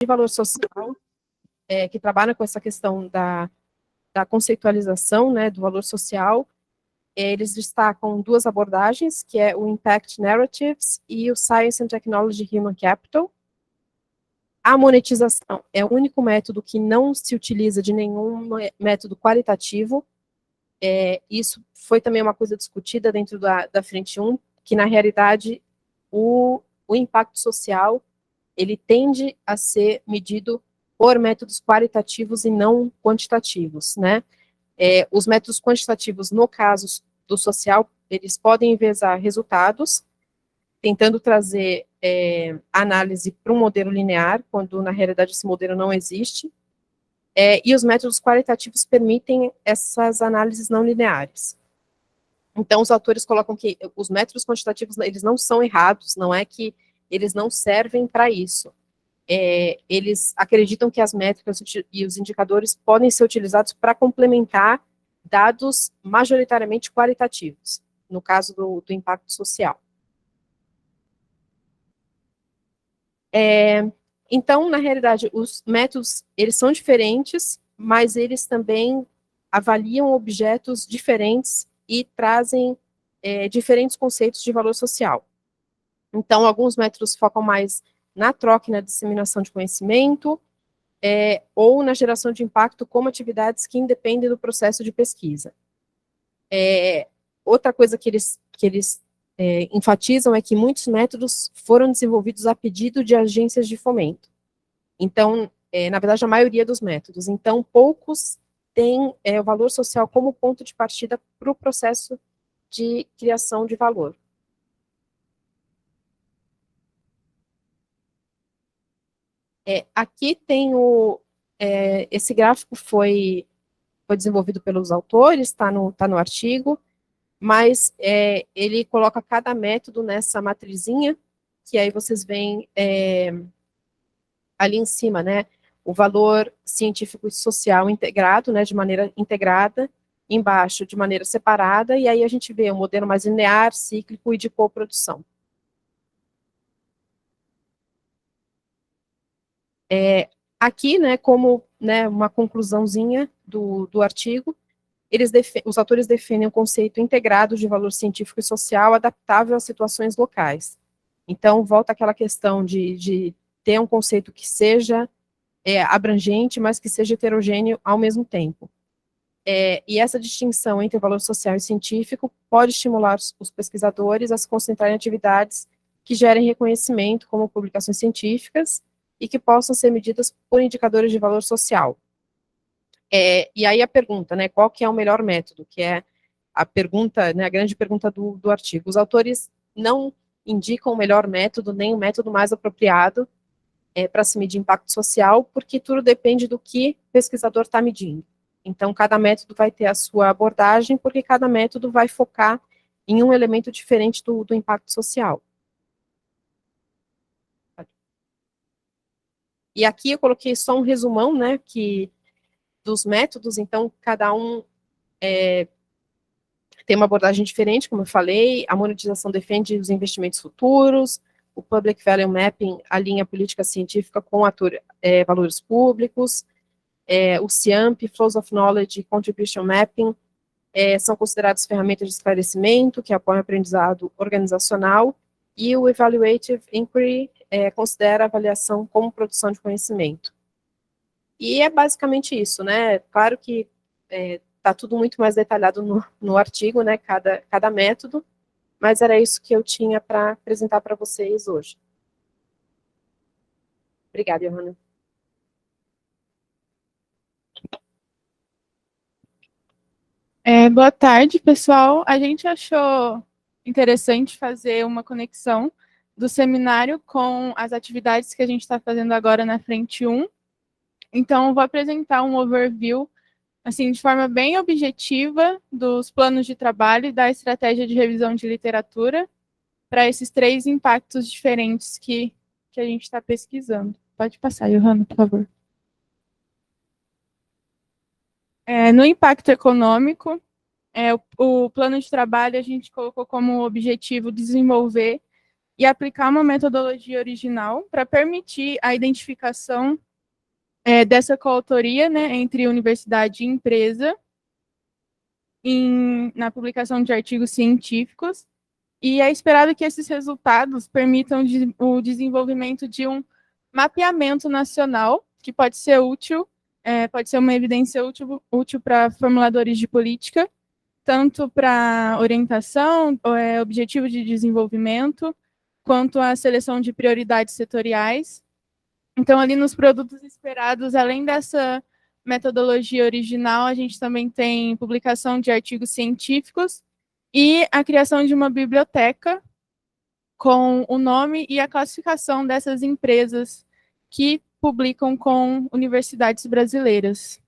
de valor social, que trabalha com essa questão da conceitualização, né, do valor social. Eles destacam duas abordagens, que é o Impact Narratives e o Science and Technology Human Capital. A monetização é o único método que não se utiliza de nenhum método qualitativo. Isso foi também uma coisa discutida dentro da Frente 1, que na realidade o impacto social ele tende a ser medido por métodos qualitativos e não quantitativos, né? Os métodos quantitativos, no caso do social, eles podem enviesar resultados, tentando trazer análise para um modelo linear, quando na realidade esse modelo não existe, e os métodos qualitativos permitem essas análises não lineares. Então, os autores colocam que os métodos quantitativos, eles não são errados, não é que eles não servem para isso. Eles acreditam que as métricas e os indicadores podem ser utilizados para complementar dados majoritariamente qualitativos, no caso do impacto social. Então, na realidade, os métodos, eles são diferentes, mas eles também avaliam objetos diferentes e trazem diferentes conceitos de valor social. Então, alguns métodos focam mais na troca e na disseminação de conhecimento, ou na geração de impacto como atividades que independem do processo de pesquisa. Outra coisa que eles enfatizam é que muitos métodos foram desenvolvidos a pedido de agências de fomento. Então, na verdade, a maioria dos métodos. Então, poucos têm o valor social como ponto de partida para o processo de criação de valor. Aqui tem esse gráfico foi desenvolvido pelos autores, está no artigo, mas ele coloca cada método nessa matrizinha, que aí vocês veem ali em cima, né, o valor científico e social integrado, né, de maneira integrada, embaixo de maneira separada, e aí a gente vê um modelo mais linear, cíclico e de coprodução. Aqui, né, como uma conclusãozinha do artigo, os autores definem um conceito integrado de valor científico e social adaptável às situações locais. Então, volta àquela questão de ter um conceito que seja abrangente, mas que seja heterogêneo ao mesmo tempo. E essa distinção entre valor social e científico pode estimular os pesquisadores a se concentrar em atividades que gerem reconhecimento, como publicações científicas, e que possam ser medidas por indicadores de valor social. E aí a pergunta, né, qual que é o melhor método, que é a pergunta, né, a grande pergunta do artigo. Os autores não indicam o melhor método, nem o método mais apropriado para se medir impacto social, porque tudo depende do que o pesquisador está medindo. Então, cada método vai ter a sua abordagem, porque cada método vai focar em um elemento diferente do impacto social. E aqui eu coloquei só um resumão, né, dos métodos, então cada um tem uma abordagem diferente, como eu falei. A monetização defende os investimentos futuros, o Public Value Mapping alinha a política científica com valores públicos, o CIAMP, Flows of Knowledge e Contribution Mapping são considerados ferramentas de esclarecimento, que apoiam o aprendizado organizacional, e o Evaluative Inquiry considera a avaliação como produção de conhecimento. E é basicamente isso, né? Claro que está tudo muito mais detalhado no artigo, né? Cada método, mas era isso que eu tinha para apresentar para vocês hoje. Obrigada, Johanna. Boa tarde, pessoal. A gente achou interessante fazer uma conexão do seminário com as atividades que a gente está fazendo agora na Frente 1. Então, eu vou apresentar um overview, assim, de forma bem objetiva, dos planos de trabalho e da estratégia de revisão de literatura para esses 3 impactos diferentes que a gente está pesquisando. Pode passar, Johanna, por favor. No impacto econômico, o plano de trabalho a gente colocou como objetivo desenvolver e aplicar uma metodologia original para permitir a identificação dessa coautoria, né, entre universidade e empresa na publicação de artigos científicos, e é esperado que esses resultados permitam o desenvolvimento de um mapeamento nacional, que pode ser útil, pode ser uma evidência útil para formuladores de política, tanto para orientação, objetivo de desenvolvimento, quanto a seleção de prioridades setoriais. Então, ali nos produtos esperados, além dessa metodologia original, a gente também tem publicação de artigos científicos e a criação de uma biblioteca com o nome e a classificação dessas empresas que publicam com universidades brasileiras.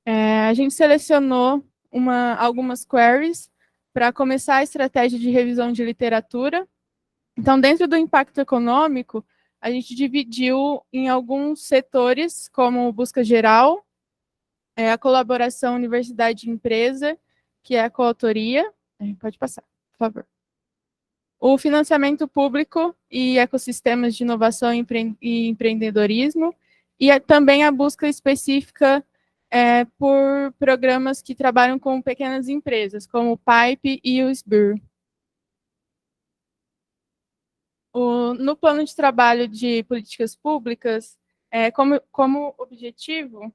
A gente selecionou algumas queries para começar a estratégia de revisão de literatura. Então, dentro do impacto econômico, a gente dividiu em alguns setores, como busca geral, a colaboração universidade-empresa, que é a coautoria. Pode passar, por favor. O financiamento público e ecossistemas de inovação e empreendedorismo, e também a busca específica por programas que trabalham com pequenas empresas, como o PIPE e o SBIR. No plano de trabalho de políticas públicas, como objetivo,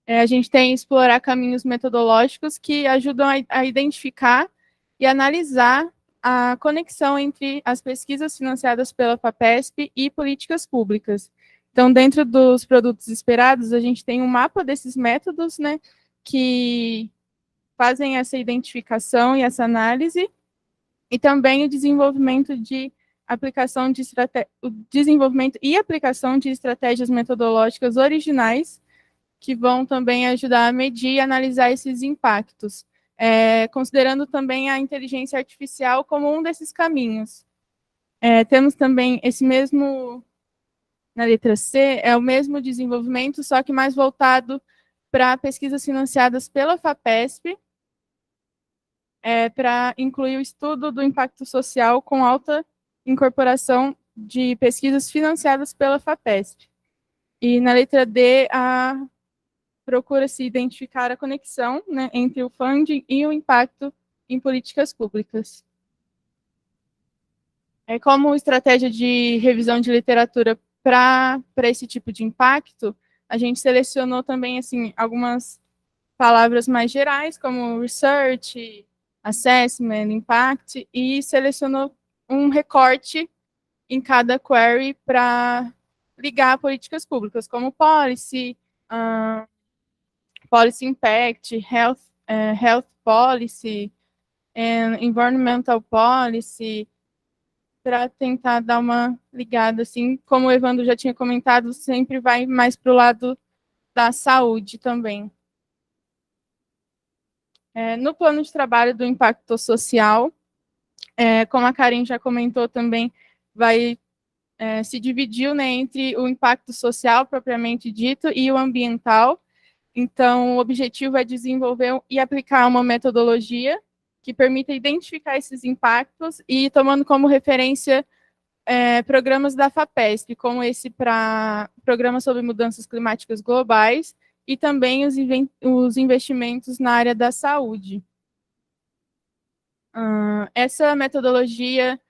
a gente tem explorar caminhos metodológicos que ajudam a identificar e analisar a conexão entre as pesquisas financiadas pela FAPESP e políticas públicas. Então, dentro dos produtos esperados, a gente tem um mapa desses métodos, né, que fazem essa identificação e essa análise, e também o desenvolvimento e aplicação de estratégias metodológicas originais que vão também ajudar a medir e analisar esses impactos, considerando também a inteligência artificial como um desses caminhos. Temos também esse mesmo, na letra C, é o mesmo desenvolvimento, só que mais voltado para pesquisas financiadas pela FAPESP, para incluir o estudo do impacto social com alta incorporação de pesquisas financiadas pela FAPESP. E na letra D, procura-se identificar a conexão, né, entre o funding e o impacto em políticas públicas. Como estratégia de revisão de literatura para esse tipo de impacto, a gente selecionou também assim, algumas palavras mais gerais, como research, assessment, impact, e selecionou um recorte em cada query para ligar a políticas públicas, como policy, policy impact, health policy, and environmental policy, para tentar dar uma ligada, assim, como o Evandro já tinha comentado, sempre vai mais para o lado da saúde também. No plano de trabalho do impacto social, como a Karen já comentou também, se dividiu, né, entre o impacto social propriamente dito e o ambiental. Então, o objetivo é desenvolver e aplicar uma metodologia que permita identificar esses impactos e tomando como referência programas da FAPESP, como esse para Programa sobre Mudanças Climáticas Globais, e também os investimentos na área da saúde. Essa metodologia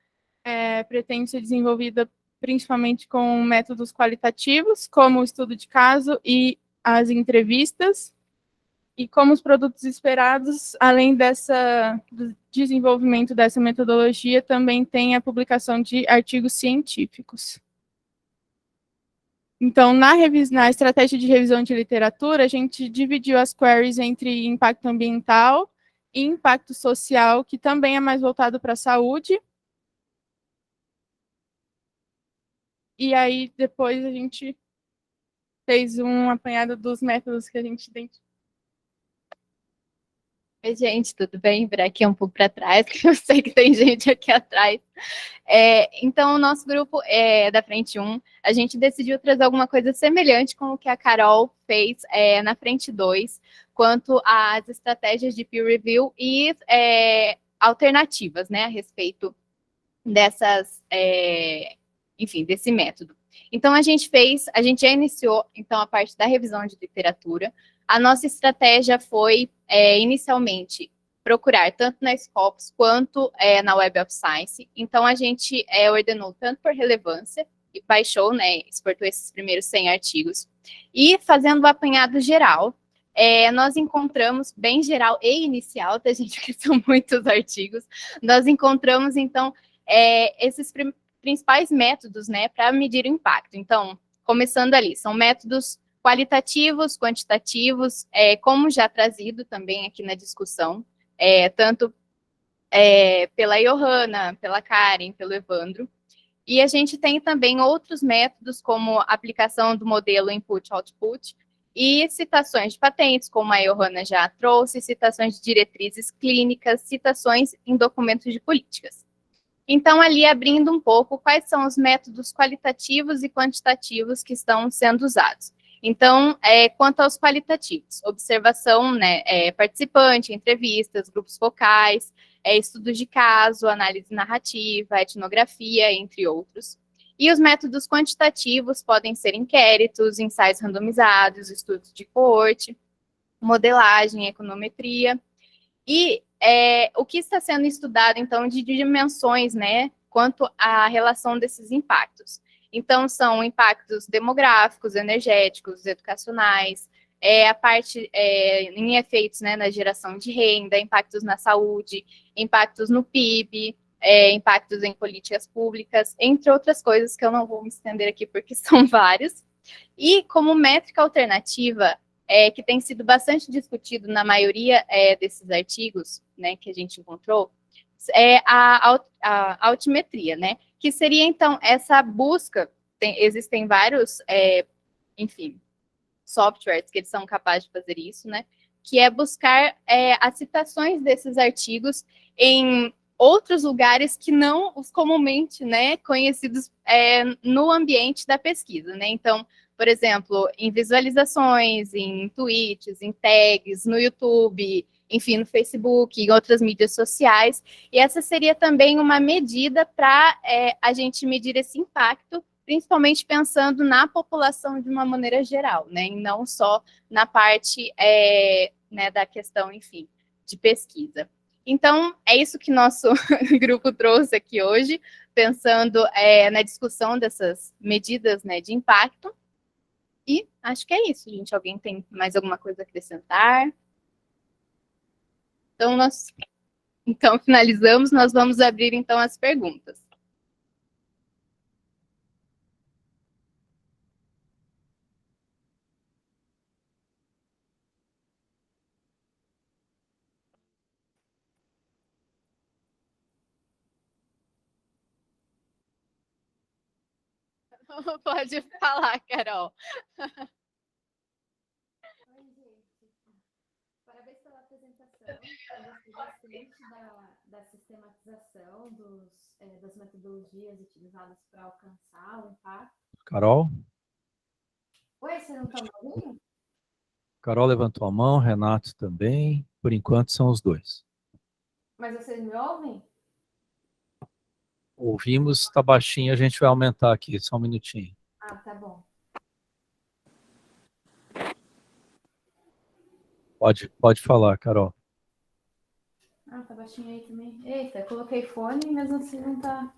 pretende ser desenvolvida principalmente com métodos qualitativos, como o estudo de caso e as entrevistas, e como os produtos esperados, além do desenvolvimento dessa metodologia, também tem a publicação de artigos científicos. Então, na estratégia de revisão de literatura, a gente dividiu as queries entre impacto ambiental e impacto social, que também é mais voltado para a saúde. E aí, depois, a gente fez um apanhado dos métodos que a gente identificou. Oi, gente, tudo bem? Vir aqui um pouco para trás, que eu sei que tem gente aqui atrás. Então, o nosso grupo da Frente 1, a gente decidiu trazer alguma coisa semelhante com o que a Carol fez na Frente 2, quanto às estratégias de peer review e alternativas, né, a respeito dessas, enfim, desse método. Então, a gente já iniciou, então, a parte da revisão de literatura. A nossa estratégia foi, inicialmente, procurar tanto na Scopus quanto na Web of Science. Então, a gente ordenou tanto por relevância, e baixou, né, exportou esses primeiros 100 artigos. E, fazendo o apanhado geral, nós encontramos, bem geral e inicial, tá, gente, porque são muitos artigos, nós encontramos, então, esses principais métodos, né, para medir o impacto. Então, começando ali, são métodos qualitativos, quantitativos, como já trazido também aqui na discussão, tanto pela Johanna, pela Karen, pelo Evandro. E a gente tem também outros métodos, como a aplicação do modelo input-output, e citações de patentes, como a Johanna já trouxe, citações de diretrizes clínicas, citações em documentos de políticas. Então, ali, abrindo um pouco, quais são os métodos qualitativos e quantitativos que estão sendo usados. Então, quanto aos qualitativos, observação, né, participante, entrevistas, grupos focais, estudos de caso, análise narrativa, etnografia, entre outros. E os métodos quantitativos podem ser inquéritos, ensaios randomizados, estudos de coorte, modelagem, econometria. E o que está sendo estudado, então, de dimensões, né, quanto à relação desses impactos. Então, são impactos demográficos, energéticos, educacionais, a parte em efeitos, né, na geração de renda, impactos na saúde, impactos no PIB, impactos em políticas públicas, entre outras coisas que eu não vou me estender aqui porque são vários. E como métrica alternativa, que tem sido bastante discutido na maioria desses artigos, né, que a gente encontrou, a altimetria, né, que seria, então, essa busca, existem vários, enfim, softwares que eles são capazes de fazer isso, né, que é buscar as citações desses artigos em outros lugares que não os comumente, né, conhecidos no ambiente da pesquisa, né, então, por exemplo, em visualizações, em tweets, em tags, no YouTube, enfim, no Facebook, em outras mídias sociais. E essa seria também uma medida para a gente medir esse impacto, principalmente pensando na população de uma maneira geral, né? E não só na parte né, da questão, enfim, de pesquisa. Então, é isso que nosso grupo trouxe aqui hoje, pensando na discussão dessas medidas, né, de impacto. E acho que é isso, gente. Alguém tem mais alguma coisa a acrescentar? Então, finalizamos. Nós vamos abrir, então, as perguntas. Pode falar, Carol. Oi, gente. Parabéns pela apresentação. Eu gostei bastante da sistematização das metodologias utilizadas para alcançar o impacto. Carol? Oi, você não está me ouvindo? Carol levantou a mão, Renato também. Por enquanto são os dois. Mas vocês me ouvem? Ouvimos, está baixinho, a gente vai aumentar aqui, só um minutinho. Ah, tá bom. Pode falar, Carol. Ah, tá baixinho aí também. Eita, coloquei fone e mesmo assim não tá.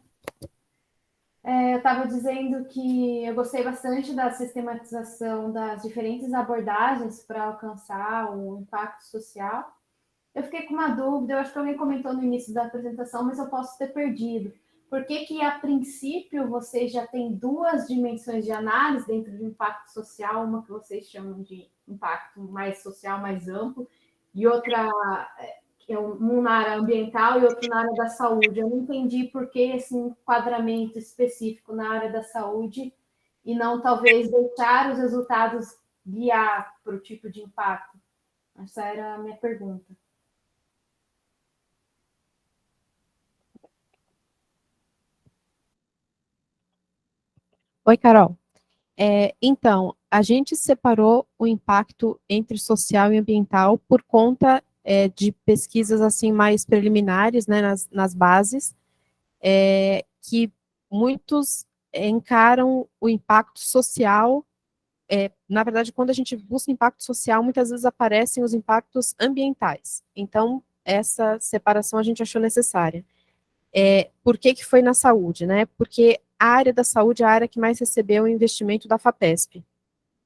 Eu estava dizendo que eu gostei bastante da sistematização das diferentes abordagens para alcançar o impacto social. Eu fiquei com uma dúvida, eu acho que alguém comentou no início da apresentação, mas eu posso ter perdido. Por que, a princípio, vocês já têm duas dimensões de análise dentro do impacto social, uma que vocês chamam de impacto mais social, mais amplo, e outra, um na área ambiental e outro na área da saúde? Eu não entendi por que esse enquadramento específico na área da saúde e não, talvez, deixar os resultados guiar para o tipo de impacto. Essa era a minha pergunta. Oi, Carol. Então, a gente separou o impacto entre social e ambiental por conta de pesquisas assim mais preliminares, né, nas bases, que muitos encaram o impacto social. Na verdade, quando a gente busca impacto social, muitas vezes aparecem os impactos ambientais. Então, essa separação a gente achou necessária. Por que que foi na saúde, né? Porque a área da saúde é a área que mais recebeu o investimento da FAPESP.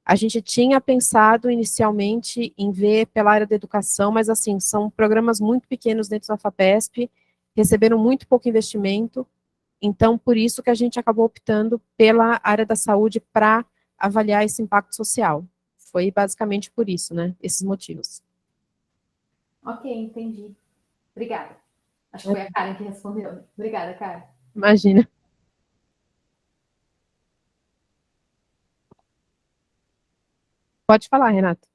A gente tinha pensado inicialmente em ver pela área da educação, mas assim, são programas muito pequenos dentro da FAPESP, receberam muito pouco investimento, então por isso que a gente acabou optando pela área da saúde para avaliar esse impacto social. Foi basicamente por isso, né? Esses motivos. Ok, entendi. Obrigada. Acho que foi a Karen que respondeu. Obrigada, Karen. Imagina. Pode falar, Renato.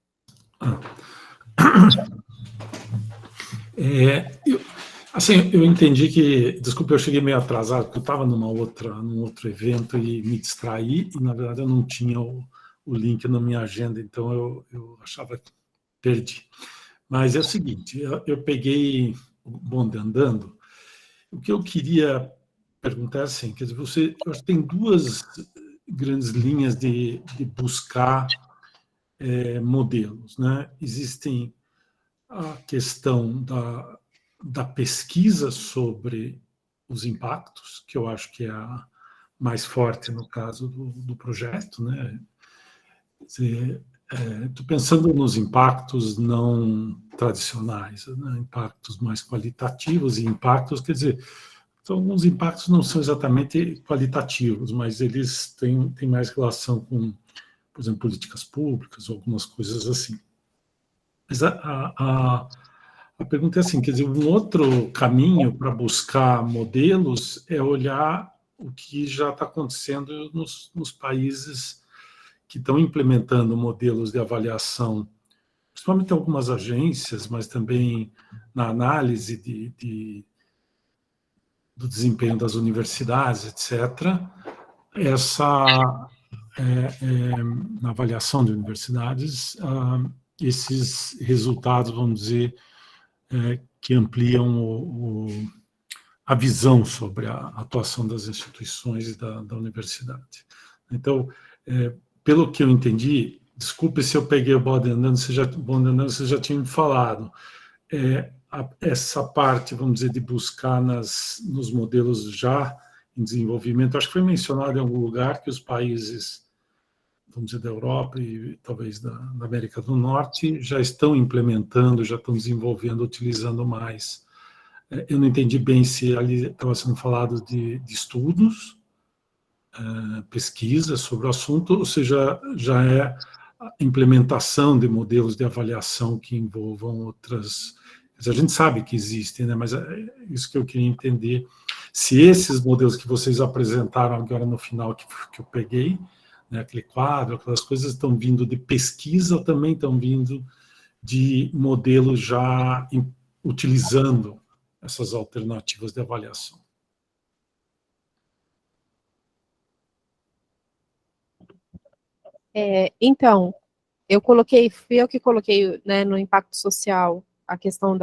Eu entendi que, desculpa, eu cheguei meio atrasado, porque eu estava num outro evento e me distraí, e na verdade eu não tinha o link na minha agenda, então eu achava que perdi. Mas é o seguinte, eu peguei o bonde andando, o que eu queria perguntar é assim, quer dizer, eu acho que tem duas grandes linhas de buscar modelos, né? Existem a questão da pesquisa sobre os impactos, que eu acho que é a mais forte no caso do projeto, né? Estou pensando nos impactos não tradicionais, né? Impactos mais qualitativos e impactos, quer dizer, então, alguns impactos não são exatamente qualitativos, mas eles têm mais relação com, por exemplo, políticas públicas ou algumas coisas assim. Mas a pergunta é assim, quer dizer, um outro caminho para buscar modelos é olhar o que já está acontecendo nos países que estão implementando modelos de avaliação, principalmente algumas agências, mas também na análise do desempenho das universidades, etc. Na avaliação de universidades, esses resultados, vamos dizer, que ampliam a visão sobre a atuação das instituições e da universidade. Então, pelo que eu entendi, desculpe se eu peguei o bonde andando, você já tinha me falado, essa parte, vamos dizer, de buscar nos modelos já em desenvolvimento, acho que foi mencionado em algum lugar que os países, vamos dizer, da Europa e talvez da América do Norte, já estão implementando, já estão desenvolvendo, utilizando mais. Eu não entendi bem se ali estava sendo falado de estudos, pesquisa sobre o assunto, ou seja, já é a implementação de modelos de avaliação que envolvam outras. A gente sabe que existem, né? Mas é isso que eu queria entender. Se esses modelos que vocês apresentaram agora no final, que eu peguei, né, aquele quadro, aquelas coisas estão vindo de pesquisa ou também estão vindo de modelos já utilizando essas alternativas de avaliação. Então, fui eu que coloquei, né, no impacto social a questão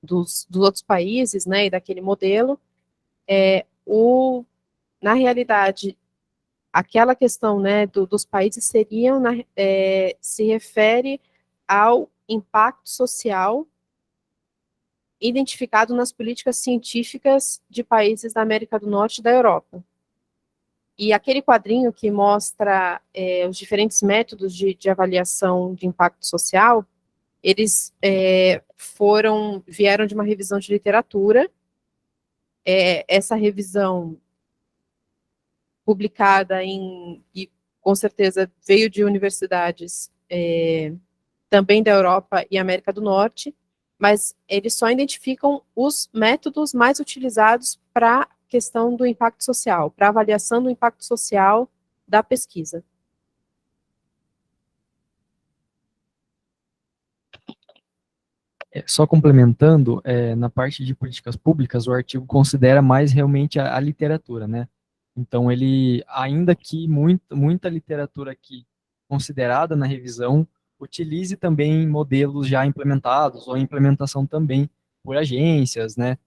dos outros países, né, e daquele modelo. Na realidade, aquela questão, né, dos países se refere ao impacto social identificado nas políticas científicas de países da América do Norte e da Europa. E aquele quadrinho que mostra os diferentes métodos de avaliação de impacto social, eles vieram de uma revisão de literatura. Essa revisão publicada e com certeza veio de universidades também da Europa e América do Norte, mas eles só identificam os métodos mais utilizados para a questão do impacto social, para avaliação do impacto social da pesquisa. Só complementando, na parte de políticas públicas, o artigo considera mais realmente a literatura, né? Então, ele, ainda que muita literatura aqui considerada na revisão, utilize também modelos já implementados ou implementação também por agências, né?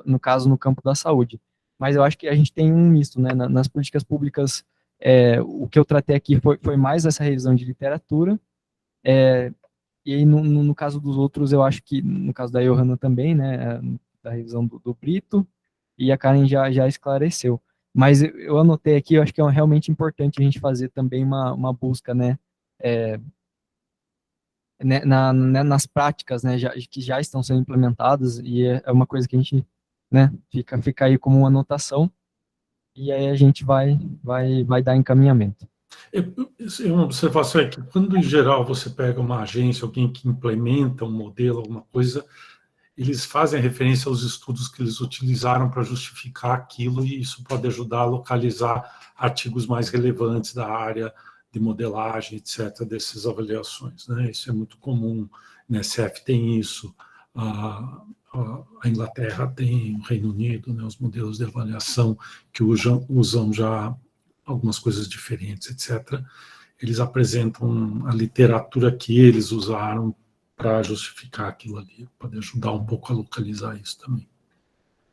No caso, no campo da saúde. Mas eu acho que a gente tem um misto, né? Nas políticas públicas, o que eu tratei aqui foi mais essa revisão de literatura, e aí no caso dos outros, eu acho que, no caso da Johanna também, né? Da revisão do Brito, e a Karen já esclareceu. Mas eu anotei aqui, eu acho que é realmente importante a gente fazer também uma busca, né? Nas práticas, né, que já estão sendo implementadas, e é uma coisa que a gente, né, fica aí como uma anotação, e aí a gente vai dar encaminhamento. Uma observação é que, quando em geral você pega uma agência, alguém que implementa um modelo, alguma coisa, eles fazem referência aos estudos que eles utilizaram para justificar aquilo, e isso pode ajudar a localizar artigos mais relevantes da área de modelagem, etc., dessas avaliações, né? Isso é muito comum, na SF tem isso, a Inglaterra tem, o Reino Unido, né, os modelos de avaliação que usam já algumas coisas diferentes, etc., eles apresentam a literatura que eles usaram para justificar aquilo ali, pode ajudar um pouco a localizar isso também.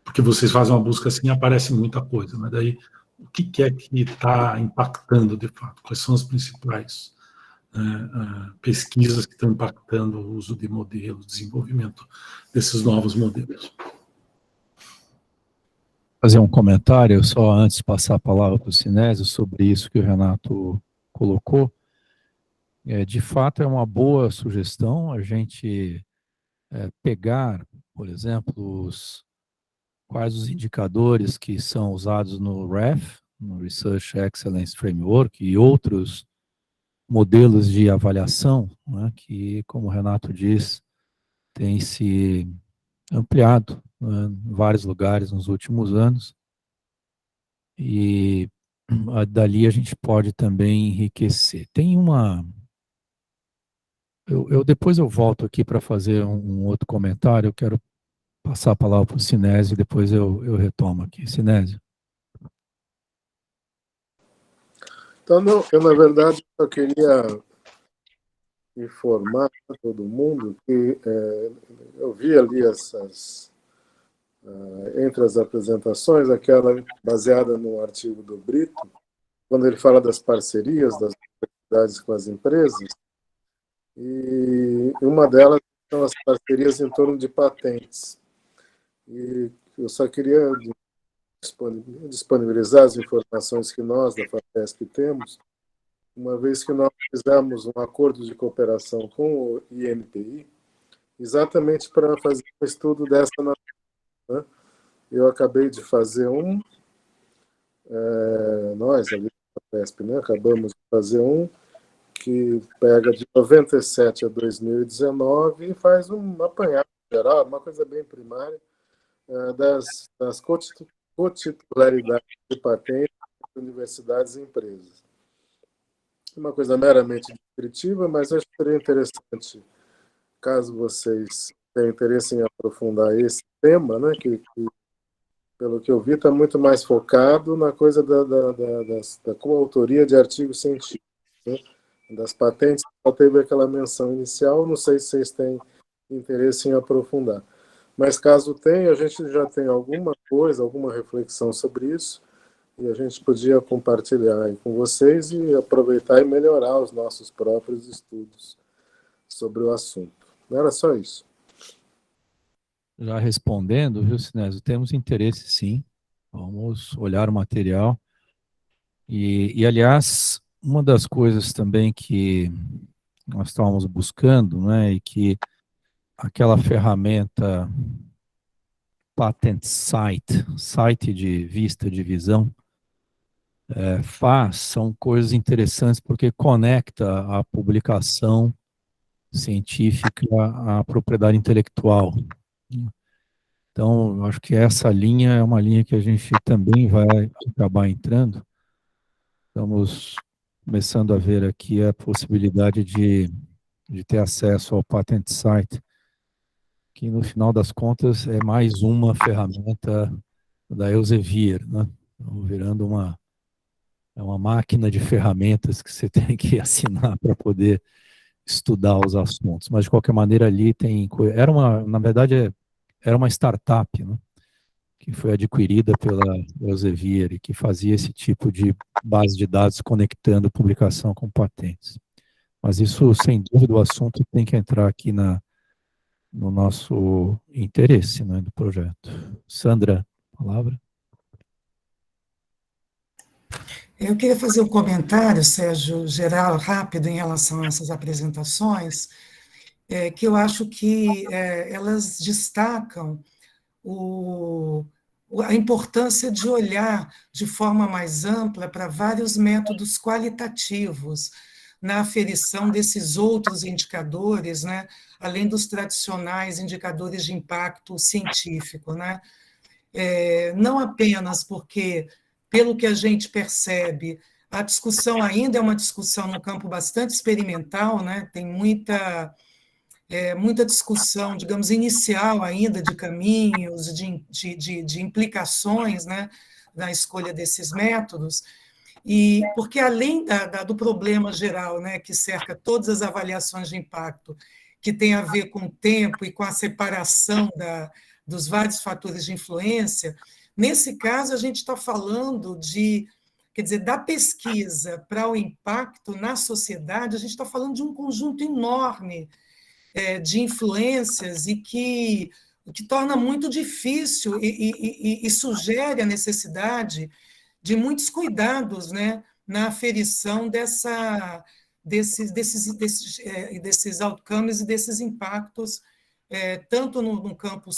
Porque vocês fazem uma busca assim, aparece muita coisa, mas daí o que é que está impactando de fato? Quais são as principais pesquisas que estão impactando o uso de modelos, o desenvolvimento desses novos modelos? Fazer um comentário, só antes de passar a palavra para o Sinésio, sobre isso que o Renato colocou. De fato, é uma boa sugestão a gente pegar, por exemplo, quais os indicadores que são usados no REF, no Research Excellence Framework, e outros modelos de avaliação, né, que, como o Renato diz, tem se ampliado, né, em vários lugares nos últimos anos, e dali a gente pode também enriquecer. Tem uma... depois eu volto aqui para fazer um outro comentário, eu quero passar a palavra para o Sinésio, e depois eu retomo aqui. Sinésio. Então, não, eu, na verdade, só queria informar a todo mundo que eu vi ali entre as apresentações, aquela baseada no artigo do Brito, quando ele fala das parcerias das universidades com as empresas, e uma delas são as parcerias em torno de patentes. E eu só queria disponibilizar as informações que nós, da FAPESP, temos, uma vez que nós fizemos um acordo de cooperação com o INPI, exatamente para fazer um estudo dessa natureza, né? Eu acabei de fazer nós, ali da FAPESP, né, acabamos de fazer que pega de 97 a 2019 e faz um apanhado geral, uma coisa bem primária, das cotitularidades de patentes de universidades e empresas. Uma coisa meramente descritiva, mas acho que seria interessante, caso vocês tenham interesse em aprofundar esse tema, né, que pelo que eu vi, está muito mais focado na coisa da coautoria de artigos científicos, né? Das patentes, só teve aquela menção inicial, não sei se vocês têm interesse em aprofundar. Mas caso tenha, a gente já tem alguma coisa, alguma reflexão sobre isso, e a gente podia compartilhar aí com vocês e aproveitar e melhorar os nossos próprios estudos sobre o assunto. Não era só isso. Já respondendo, viu, Sinésio, temos interesse sim, vamos olhar o material, e aliás, uma das coisas também que nós estávamos buscando, né, e que aquela ferramenta Patent site de vista de visão, são coisas interessantes porque conecta a publicação científica à propriedade intelectual. Então, eu acho que essa linha é uma linha que a gente também vai acabar entrando. Estamos começando a ver aqui a possibilidade de ter acesso ao Patent Site, que no final das contas é mais uma ferramenta da Elsevier, né? Então, virando uma máquina de ferramentas que você tem que assinar para poder estudar os assuntos, mas de qualquer maneira ali na verdade, era uma startup, né, que foi adquirida pela Elsevier e que fazia esse tipo de base de dados conectando publicação com patentes. Mas isso, sem dúvida, o assunto tem que entrar aqui no nosso interesse, né, do projeto. Sandra, palavra. Eu queria fazer um comentário, Sérgio, geral, rápido, em relação a essas apresentações, que eu acho que elas destacam a importância de olhar de forma mais ampla para vários métodos qualitativos na aferição desses outros indicadores, né, além dos tradicionais indicadores de impacto científico, né? Não apenas porque, pelo que a gente percebe, a discussão ainda é uma discussão no campo bastante experimental, né? Tem muita discussão, digamos, inicial ainda de caminhos, de implicações, né, na escolha desses métodos, e porque além do problema geral, né, que cerca todas as avaliações de impacto, que tem a ver com o tempo e com a separação dos vários fatores de influência, nesse caso a gente está falando quer dizer, da pesquisa para o impacto na sociedade, a gente está falando de um conjunto enorme de influências e que torna muito difícil e sugere a necessidade de muitos cuidados, né, na aferição desses outcomes e desses impactos, tanto no campo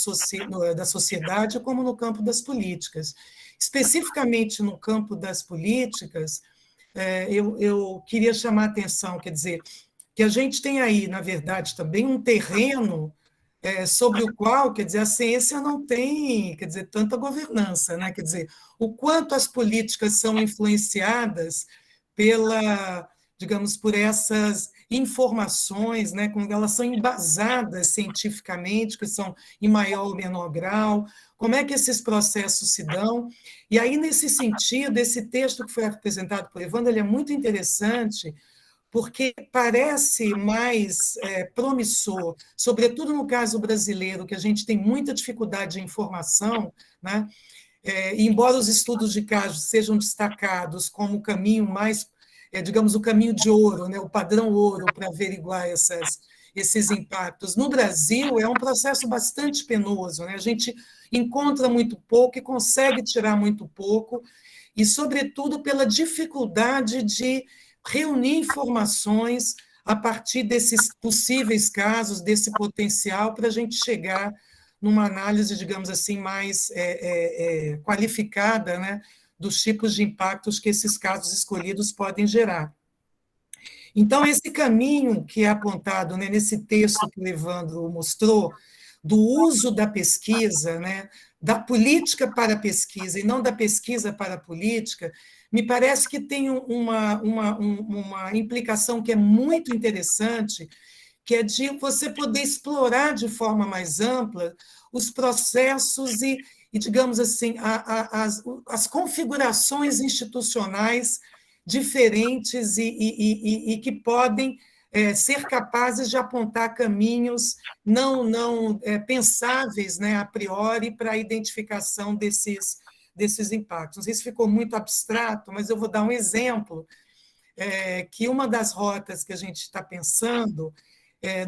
da sociedade como no campo das políticas. Especificamente no campo das políticas, eu queria chamar a atenção, quer dizer, que a gente tem aí, na verdade, também um terreno sobre o qual, quer dizer, a ciência não tem, quer dizer, tanta governança, né? Quer dizer, o quanto as políticas são influenciadas digamos, por essas informações, né? Quando elas são embasadas cientificamente, que são em maior ou menor grau, como é que esses processos se dão? E aí, nesse sentido, esse texto que foi apresentado por Evandro, ele é muito interessante, porque parece mais promissor, sobretudo no caso brasileiro, que a gente tem muita dificuldade de informação, né? Embora os estudos de casos sejam destacados como o caminho mais, digamos, o caminho de ouro, né? O padrão ouro para averiguar esses impactos. No Brasil, é um processo bastante penoso, né? A gente encontra muito pouco e consegue tirar muito pouco, e, sobretudo, pela dificuldade de reunir informações a partir desses possíveis casos, desse potencial, para a gente chegar numa análise, digamos assim, mais qualificada, né, dos tipos de impactos que esses casos escolhidos podem gerar. Então, esse caminho que é apontado, né, nesse texto que o Evandro mostrou, do uso da pesquisa, né, da política para a pesquisa e não da pesquisa para a política, me parece que tem uma implicação que é muito interessante, que é de você poder explorar de forma mais ampla os processos e digamos assim, as configurações institucionais diferentes e que podem ser capazes de apontar caminhos não pensáveis, né, a priori, para a identificação desses impactos. Não sei se ficou muito abstrato, mas eu vou dar um exemplo, que uma das rotas que a gente está pensando,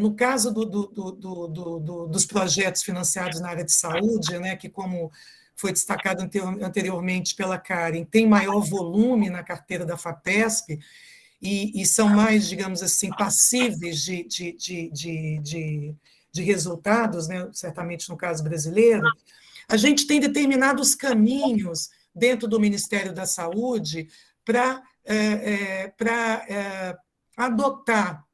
no caso dos projetos financiados na área de saúde, né, que, como foi destacado anteriormente pela Karen, tem maior volume na carteira da FAPESP, e são mais, digamos assim, passíveis de resultados, né, certamente no caso brasileiro, a gente tem determinados caminhos dentro do Ministério da Saúde para adotar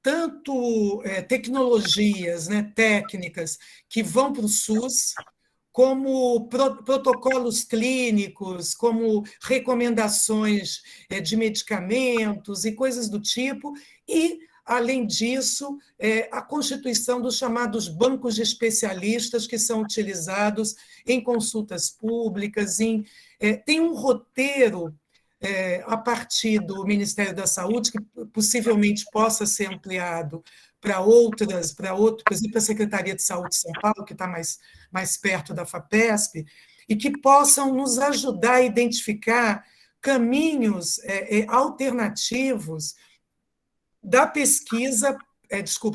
tanto tecnologias, né, técnicas que vão para o SUS, como protocolos clínicos, como recomendações de medicamentos e coisas do tipo, e, além disso, a constituição dos chamados bancos de especialistas, que são utilizados em consultas públicas. Tem um roteiro a partir do Ministério da Saúde, que possivelmente possa ser ampliado para outras, por exemplo, a Secretaria de Saúde de São Paulo, que está mais perto da FAPESP, e que possam nos ajudar a identificar caminhos alternativos da pesquisa,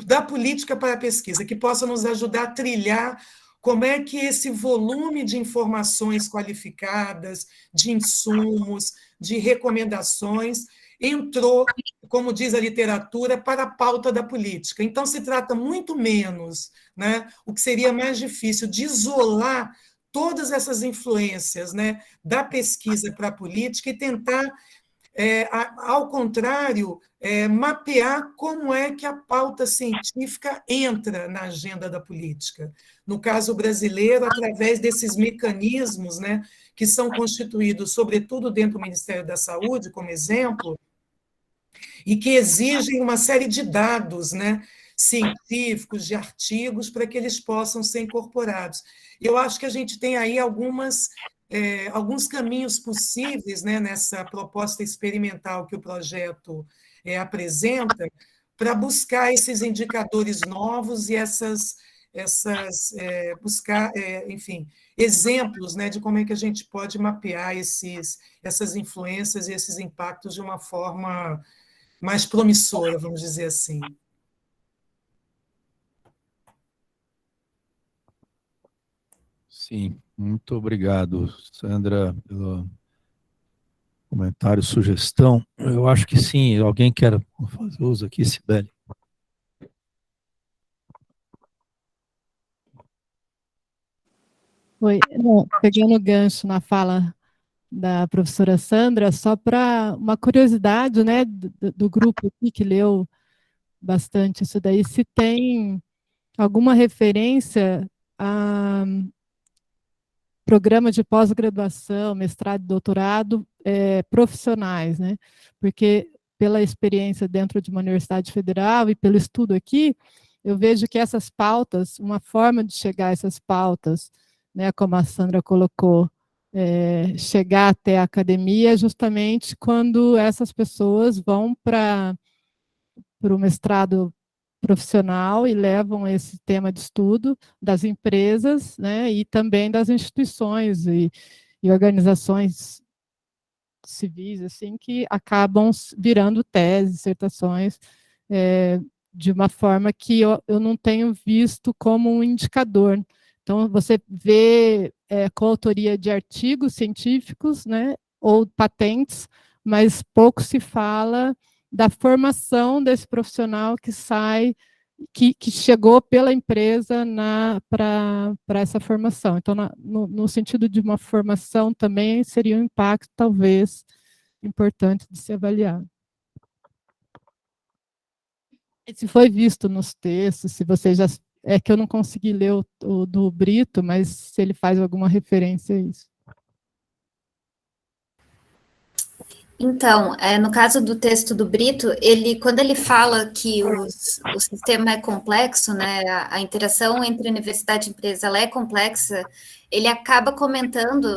da política para a pesquisa, que possam nos ajudar a trilhar como é que esse volume de informações qualificadas, de insumos, de recomendações, entrou, como diz a literatura, para a pauta da política. Então, se trata muito menos, né, o que seria mais difícil, de isolar todas essas influências, né, da pesquisa para a política e tentar, ao contrário, mapear como é que a pauta científica entra na agenda da política. No caso brasileiro, através desses mecanismos, né, que são constituídos, sobretudo dentro do Ministério da Saúde, como exemplo, e que exigem uma série de dados, né, científicos, de artigos, para que eles possam ser incorporados. Eu acho que a gente tem aí alguns caminhos possíveis, né, nessa proposta experimental que o projeto apresenta, para buscar esses indicadores novos e buscar, enfim, exemplos, né, de como é que a gente pode mapear essas influências e esses impactos de uma forma mais promissora, vamos dizer assim. Sim, muito obrigado, Sandra, pelo comentário, sugestão. Eu acho que sim, alguém quer fazer uso aqui, Sibeli. Oi, não, pegando o gancho na fala da professora Sandra, só para uma curiosidade, né, do grupo aqui que leu bastante isso daí, se tem alguma referência a programa de pós-graduação, mestrado e doutorado profissionais, né? Porque pela experiência dentro de uma universidade federal e pelo estudo aqui, eu vejo que essas pautas, uma forma de chegar a essas pautas, né, como a Sandra colocou, chegar até a academia é justamente quando essas pessoas vão para o mestrado profissional e levam esse tema de estudo das empresas, né, e também das instituições e organizações civis, assim, que acabam virando teses, dissertações, de uma forma que eu não tenho visto como um indicador. Então, você vê coautoria de artigos científicos, né, ou patentes, mas pouco se fala da formação desse profissional que sai, que chegou pela empresa para essa formação. Então, no sentido de uma formação também seria um impacto, talvez, importante de se avaliar. E se foi visto nos textos, se você já... É que eu não consegui ler o do Brito, mas se ele faz alguma referência a isso. Então, no caso do texto do Brito, quando ele fala que o sistema é complexo, né, a interação entre universidade e empresa ela é complexa, ele acaba comentando,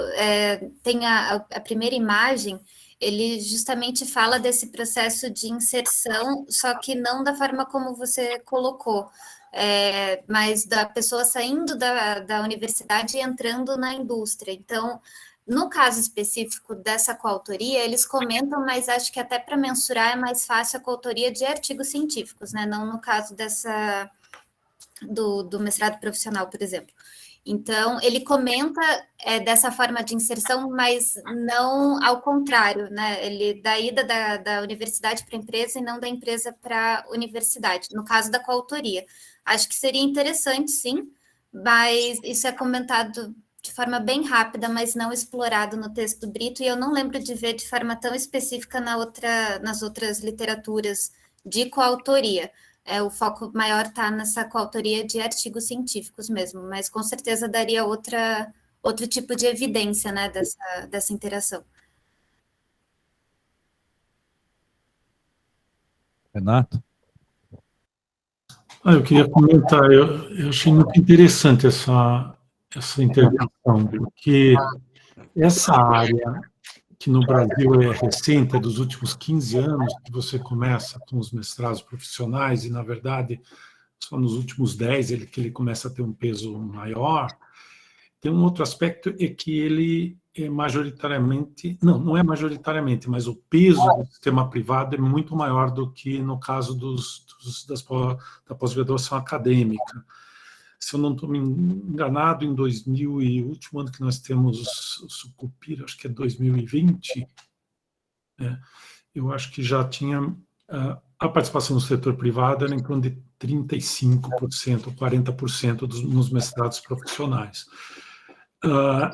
tem a primeira imagem, ele justamente fala desse processo de inserção, só que não da forma como você colocou, mas da pessoa saindo da universidade e entrando na indústria. Então, no caso específico dessa coautoria, eles comentam, mas acho que até para mensurar é mais fácil a coautoria de artigos científicos, né? Não no caso do mestrado profissional, por exemplo. Então, ele comenta dessa forma de inserção, mas não ao contrário, né? Ele da ida da universidade para a empresa e não da empresa para a universidade, no caso da coautoria. Acho que seria interessante, sim, mas isso é comentado de forma bem rápida, mas não explorado no texto do Brito, e eu não lembro de ver de forma tão específica nas outras literaturas de coautoria. O foco maior está nessa coautoria de artigos científicos mesmo, mas com certeza daria outro tipo de evidência, né, dessa interação. Renato? Eu queria comentar, eu achei muito interessante essa intervenção, porque essa área que no Brasil é recente, é dos últimos 15 anos, que você começa com os mestrados profissionais, e, na verdade, só nos últimos 10 que ele começa a ter um peso maior. Tem um outro aspecto, é que ele é majoritariamente, não é majoritariamente, mas o peso do sistema privado é muito maior do que no caso da pós-graduação acadêmica. Se eu não estou me enganado, em 2000 e o último ano que nós temos o Sucupira, acho que é 2020, eu acho que já tinha a participação do setor privado era em torno de 35%, 40% nos mestrados profissionais.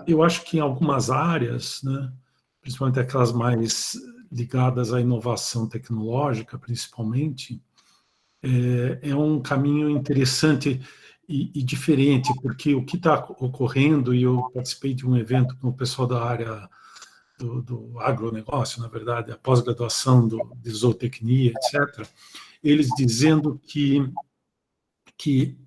Eu acho que em algumas áreas, né, principalmente aquelas mais ligadas à inovação tecnológica, principalmente, é um caminho interessante e diferente, porque o que está ocorrendo, e eu participei de um evento com o pessoal da área do agronegócio, na verdade, a pós-graduação de zootecnia, etc., eles dizendo que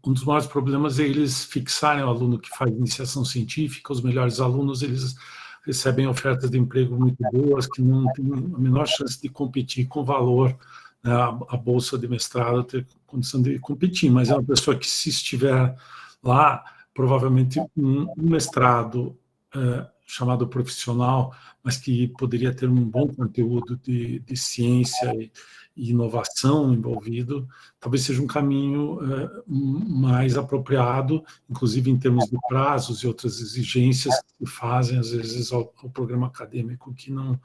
um dos maiores problemas é eles fixarem o aluno que faz iniciação científica, os melhores alunos, eles recebem ofertas de emprego muito boas, que não têm a menor chance de competir com valor, né, a bolsa de mestrado ter condição de competir, mas é uma pessoa que, se estiver lá, provavelmente um mestrado chamado profissional, mas que poderia ter um bom conteúdo de ciência e inovação envolvido, talvez seja um caminho mais apropriado, inclusive em termos de prazos e outras exigências que fazem, às vezes, ao programa acadêmico, que não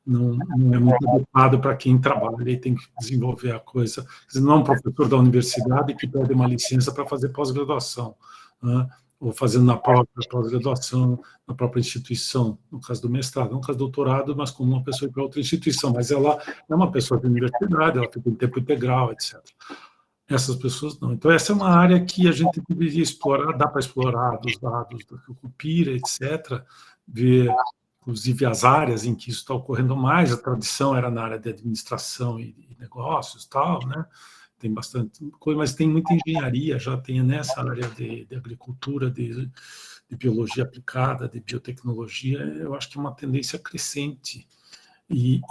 é muito adequado para quem trabalha e tem que desenvolver a coisa. Quer dizer, não é um professor da universidade que pede uma licença para fazer pós-graduação, né? Ou fazendo na própria pós-graduação, na própria instituição, no caso do mestrado, no caso do doutorado, mas como uma pessoa para outra instituição, mas ela é uma pessoa da universidade, ela fica em tempo integral, etc. Essas pessoas não. Então, essa é uma área que a gente deveria explorar, dá para explorar dos dados do Sucupira, etc., ver, inclusive, as áreas em que isso está ocorrendo mais. A tradição era na área de administração e negócios, tal, né? Tem bastante coisa, mas tem muita engenharia, já tem nessa área de agricultura, de biologia aplicada, de biotecnologia. Eu acho que é uma tendência crescente e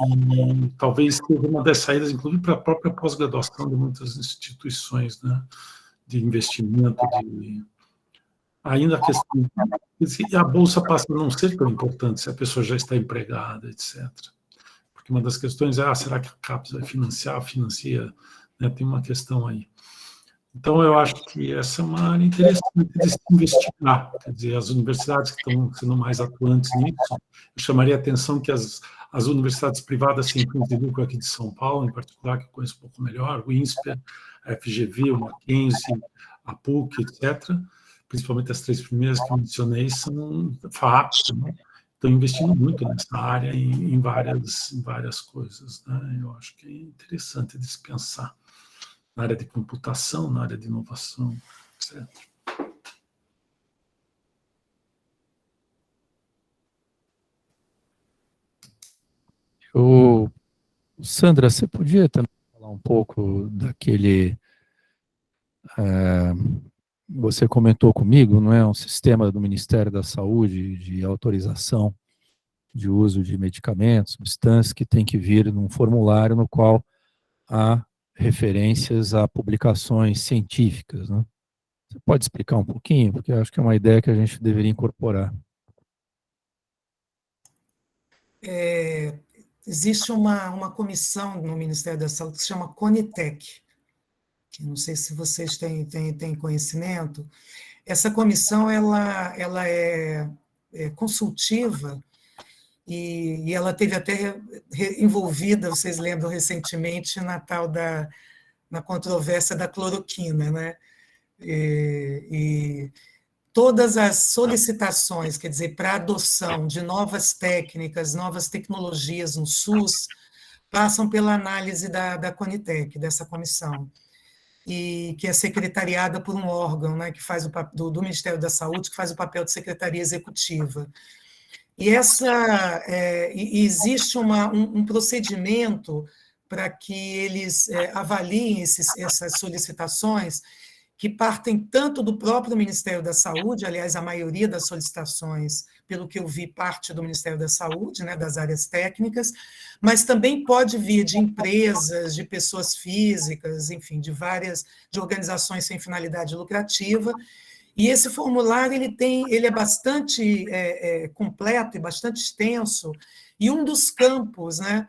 talvez seja uma das saídas, inclusive, para a própria pós-graduação de muitas instituições, né, de investimento, ainda a questão, a bolsa passa a não ser tão importante se a pessoa já está empregada, etc. Porque uma das questões é, será que a CAPES vai financia, né, tem uma questão aí. Então, eu acho que essa é uma área interessante de se investigar. Quer dizer, as universidades que estão sendo mais atuantes nisso, eu chamaria a atenção que as universidades privadas sem fins de lucro aqui de São Paulo, em particular, que eu conheço um pouco melhor, o INSPER, a FGV, o Mackenzie, a PUC, etc., principalmente as três primeiras que eu mencionei, são FAPs, né? Estão investindo muito nessa área em várias coisas, né? Eu acho que é interessante de se pensar na área de computação, na área de inovação, etc. Sandra, você podia também falar um pouco daquele... você comentou comigo, não é? Um sistema do Ministério da Saúde de autorização de uso de medicamentos, substâncias, que tem que vir num formulário no qual há referências a publicações científicas, né? Você pode explicar um pouquinho? Porque eu acho que é uma ideia que a gente deveria incorporar. Existe uma comissão no Ministério da Saúde que se chama CONITEC, que não sei se vocês têm conhecimento. Essa comissão ela é consultiva e ela teve até envolvida, vocês lembram recentemente, na controvérsia da cloroquina, né? E todas as solicitações, quer dizer, para a adoção de novas técnicas, novas tecnologias no SUS, passam pela análise da CONITEC, dessa comissão, e que é secretariada por um órgão, né, que faz do Ministério da Saúde, que faz o papel de secretaria executiva. E existe um procedimento para que eles avaliem essas solicitações, que partem tanto do próprio Ministério da Saúde, aliás, a maioria das solicitações pelo que eu vi, parte do Ministério da Saúde, né, das áreas técnicas, mas também pode vir de empresas, de pessoas físicas, enfim, de organizações sem finalidade lucrativa. E esse formulário ele é bastante completo e bastante extenso, e um dos campos, né,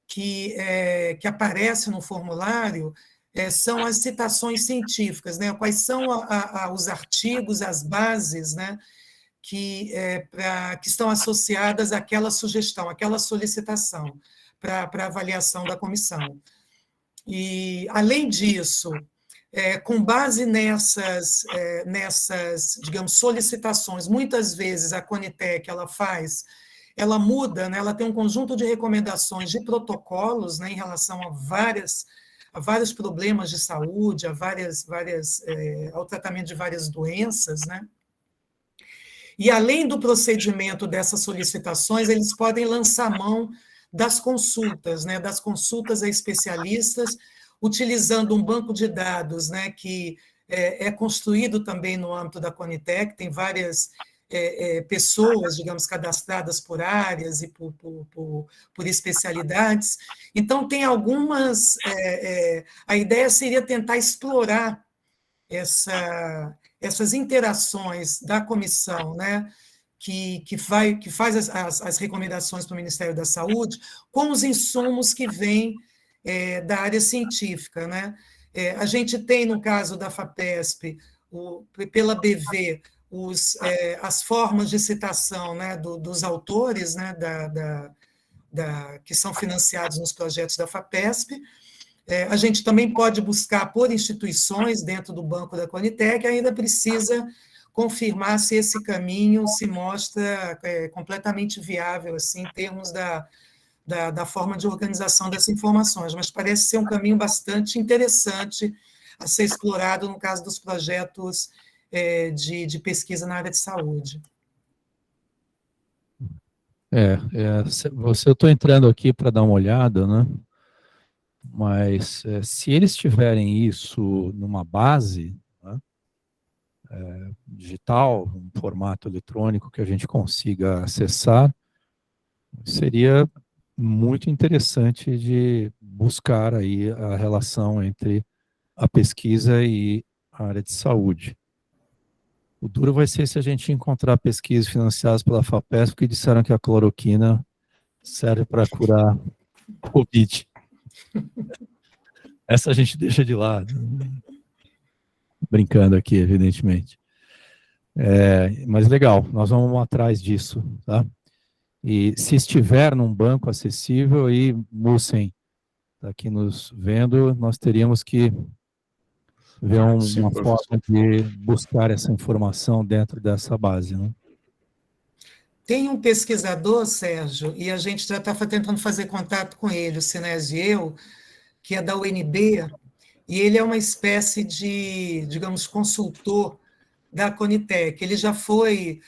que aparece no formulário são as citações científicas, né, quais são os artigos, as bases, né, que estão associadas àquela sugestão, àquela solicitação para avaliação da comissão. E, além disso, com base nessas, digamos, solicitações, muitas vezes a Conitec ela muda, né, ela tem um conjunto de recomendações de protocolos, né, em relação a vários problemas de saúde, ao tratamento de várias doenças, né? E, além do procedimento dessas solicitações, eles podem lançar mão das consultas, né, das consultas a especialistas, utilizando um banco de dados, né, que é construído também no âmbito da Conitec, tem várias pessoas, digamos, cadastradas por áreas e por especialidades. Então, tem algumas... a ideia seria tentar explorar essas interações da comissão, né, que faz as recomendações para o Ministério da Saúde, com os insumos que vêm da área científica, né? A gente tem, no caso da FAPESP, pela BV, as formas de citação, né, dos autores, né, que são financiados nos projetos da FAPESP. A gente também pode buscar por instituições dentro do banco da Conitec, ainda precisa confirmar se esse caminho se mostra completamente viável, assim, em termos da forma de organização dessas informações, mas parece ser um caminho bastante interessante a ser explorado no caso dos projetos de pesquisa na área de saúde. Eu estou entrando aqui para dar uma olhada, né? Mas se eles tiverem isso numa base, né, digital, um formato eletrônico que a gente consiga acessar, seria muito interessante de buscar aí a relação entre a pesquisa e a área de saúde. O duro vai ser se a gente encontrar pesquisas financiadas pela FAPESP que disseram que a cloroquina serve para curar Covid. Essa a gente deixa de lado. Brincando aqui, evidentemente. Mas legal, nós vamos atrás disso, tá? E se estiver num banco acessível, aí, Mussen está aqui nos vendo, nós teríamos que ver uma forma de buscar essa informação dentro dessa base, né? Tem um pesquisador, Sérgio, e a gente já está tentando fazer contato com ele, o Sinésio e eu, que é da UNB, e ele é uma espécie de, digamos, consultor da Conitec. Ele já foi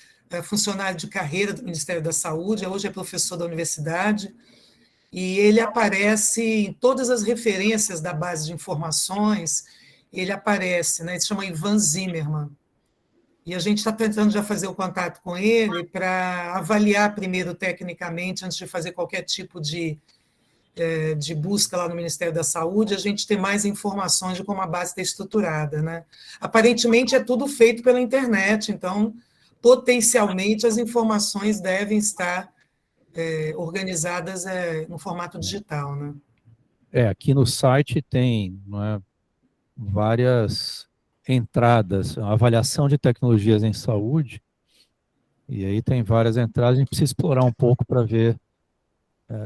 funcionário de carreira do Ministério da Saúde, hoje é professor da universidade, e ele aparece em todas as referências da base de informações, ele aparece, né? Ele se chama Ivan Zimmermann. E a gente está tentando já fazer o contato com ele para avaliar primeiro tecnicamente, antes de fazer qualquer tipo de busca lá no Ministério da Saúde, a gente ter mais informações de como a base está estruturada, né? Aparentemente é tudo feito pela internet, então, potencialmente, as informações devem estar organizadas no formato digital, né? Aqui no site tem, não é, várias entradas, avaliação de tecnologias em saúde, e aí tem várias entradas, a gente precisa explorar um pouco para ver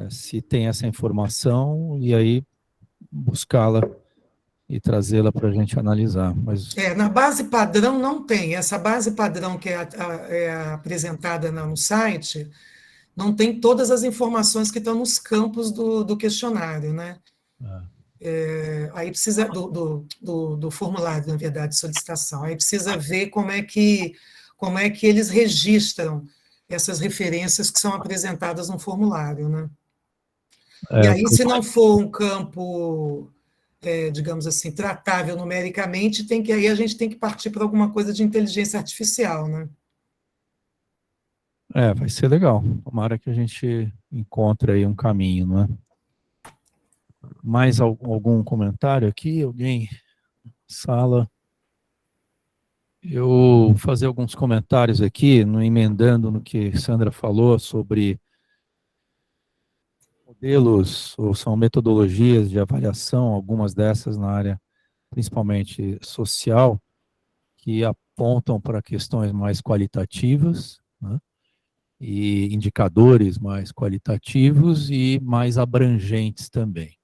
se tem essa informação, e aí buscá-la e trazê-la para a gente analisar. Mas... na base padrão não tem. Essa base padrão que é apresentada no site não tem todas as informações que estão nos campos do questionário, né? Aí precisa do formulário, na verdade, de solicitação. Aí precisa ver como é que eles registram essas referências que são apresentadas no formulário, né? E aí, se não for um campo, digamos assim, tratável numericamente, aí a gente tem que partir para alguma coisa de inteligência artificial, né? Vai ser legal. Tomara que a gente encontre aí um caminho, não é? Mais algum comentário aqui? Alguém? Sala? Eu vou fazer alguns comentários aqui, emendando no que Sandra falou sobre modelos, ou são metodologias de avaliação, algumas dessas na área principalmente social, que apontam para questões mais qualitativas, né? E indicadores mais qualitativos e mais abrangentes também.